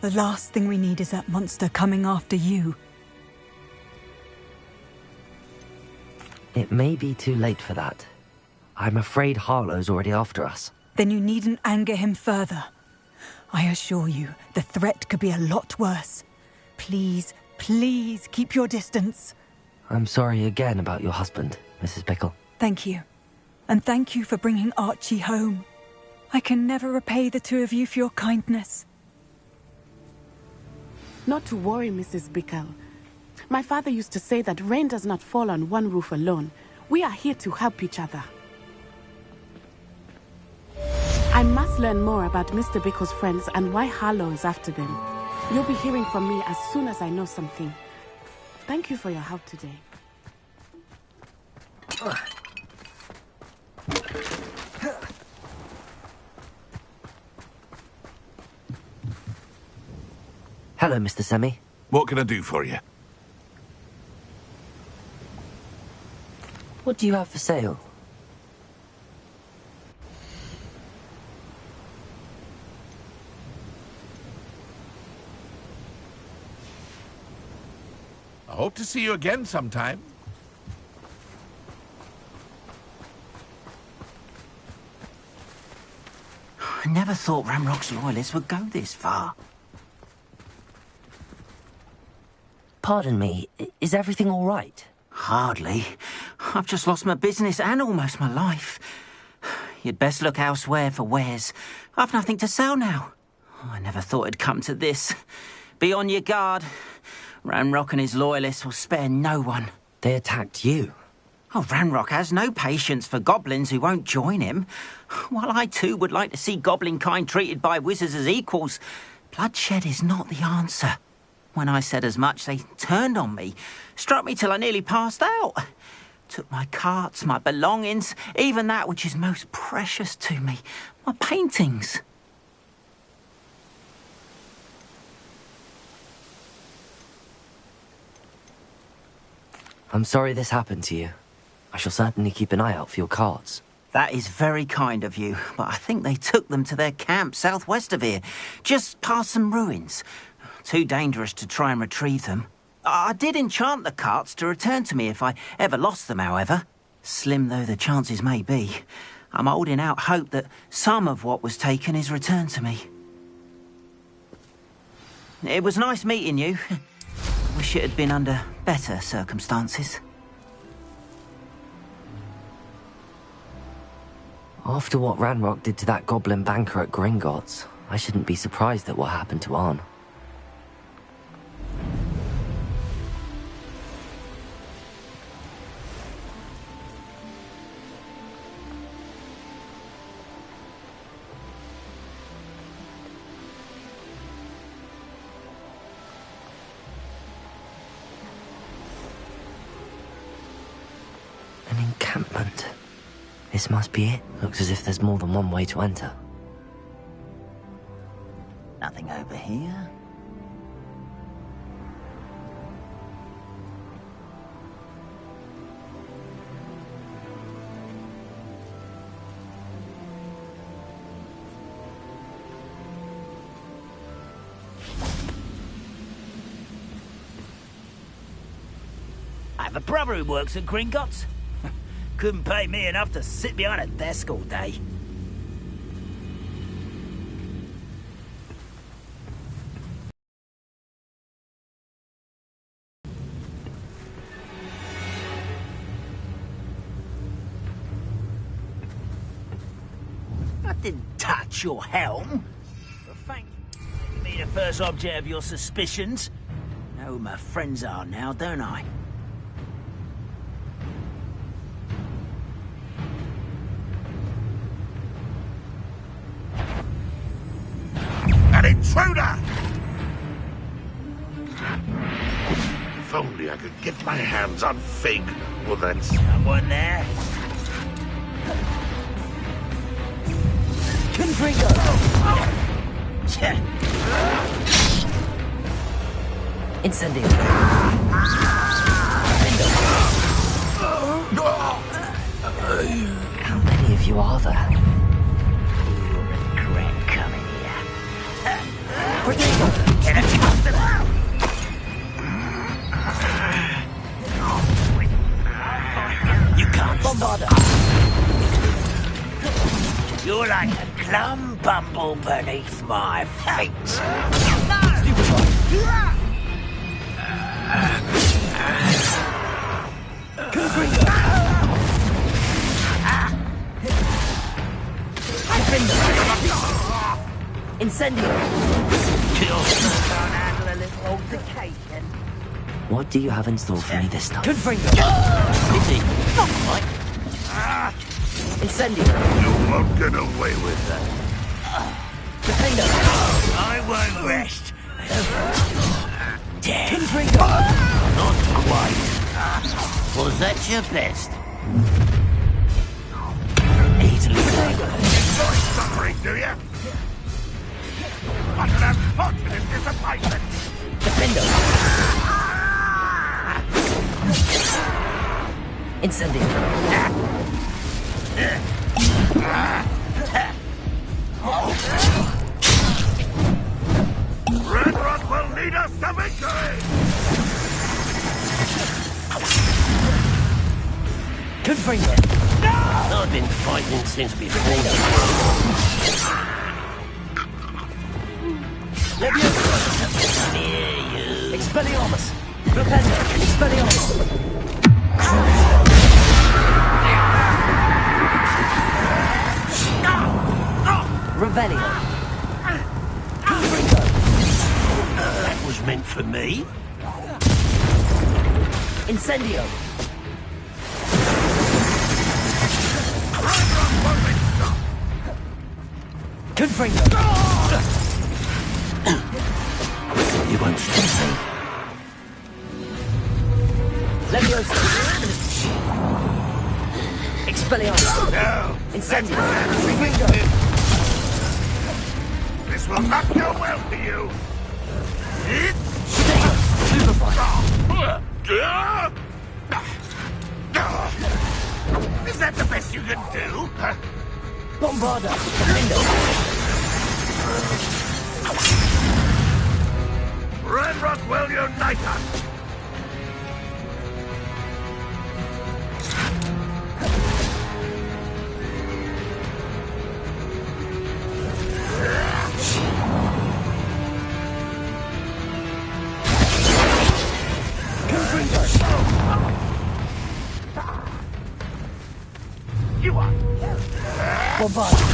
The last thing we need is that monster coming after you. It may be too late for that. I'm afraid Harlow's already after us. Then you needn't anger him further. I assure you, the threat could be a lot worse. Please, please keep your distance. I'm sorry again about your husband, Mrs. Bickle. Thank you. And thank you for bringing Archie home. I can never repay the two of you for your kindness. Not to worry, Mrs. Bickle. My father used to say that rain does not fall on one roof alone. We are here to help each other. I must learn more about Mr. Bickle's friends and why Harlow is after them. You'll be hearing from me as soon as I know something. Thank you for your help today. Hello, Mr. Semi. What can I do for you? What do you have for sale? I hope to see you again sometime. I never thought Ranrock's loyalists would go this far. Pardon me, is everything all right? Hardly. I've just lost my business and almost my life. You'd best look elsewhere for wares. I've nothing to sell now. I never thought it'd come to this. Be on your guard. Ranrock and his loyalists will spare no one. They attacked you? Oh, Ranrock has no patience for goblins who won't join him. While I too would like to see goblin kind treated by wizards as equals, bloodshed is not the answer. When I said as much, they turned on me, struck me till I nearly passed out. Took my carts, my belongings, even that which is most precious to me, my paintings. I'm sorry this happened to you. I shall certainly keep an eye out for your carts. That is very kind of you, but I think they took them to their camp southwest of here, just past some ruins. Too dangerous to try and retrieve them. I did enchant the carts to return to me if I ever lost them, however. Slim though the chances may be, I'm holding out hope that some of what was taken is returned to me. It was nice meeting you. Wish it had been under better circumstances. After what Ranrock did to that goblin banker at Gringotts, I shouldn't be surprised at what happened to Arn. An encampment. This must be it. Looks as if there's more than one way to enter. Nothing over here. have a brother who works at Gringotts. Couldn't pay me enough to sit behind a desk all day. I didn't touch your helm. But thank you for making me the first object of your suspicions. Know who my friends are now, don't I? An intruder! If only I could get my hands on fake bullets. Someone there? Confringo! Incendio. How many of you are there? You'll regret coming here. You can't stop. You're like a glum bumble beneath my feet. Incendio! Can't handle a little altercation. What do you have in store for me this time? Confringo! Pity. Not quite. Incendio! You won't get away with that. Defendo! I won't rest. Dead. Confringo! Not quite. Was that your best? Easily Enjoy suffering, do you? What an unfortunate disappointment! Defendo! Incendio! Red Rock will lead us to victory! Confringo! I've been fighting since before. Come here, you. Expelliarmus! Rependo! Expelliarmus! Revelio! That was meant for me. Incendio! Confringo! You won't stop me. Leviosa! Expelliarmus! No! Incendio! This will not go well for you! Is that the best you can do? Bombarda! Defendo! Red Rock will unite us! You are! Bombarda!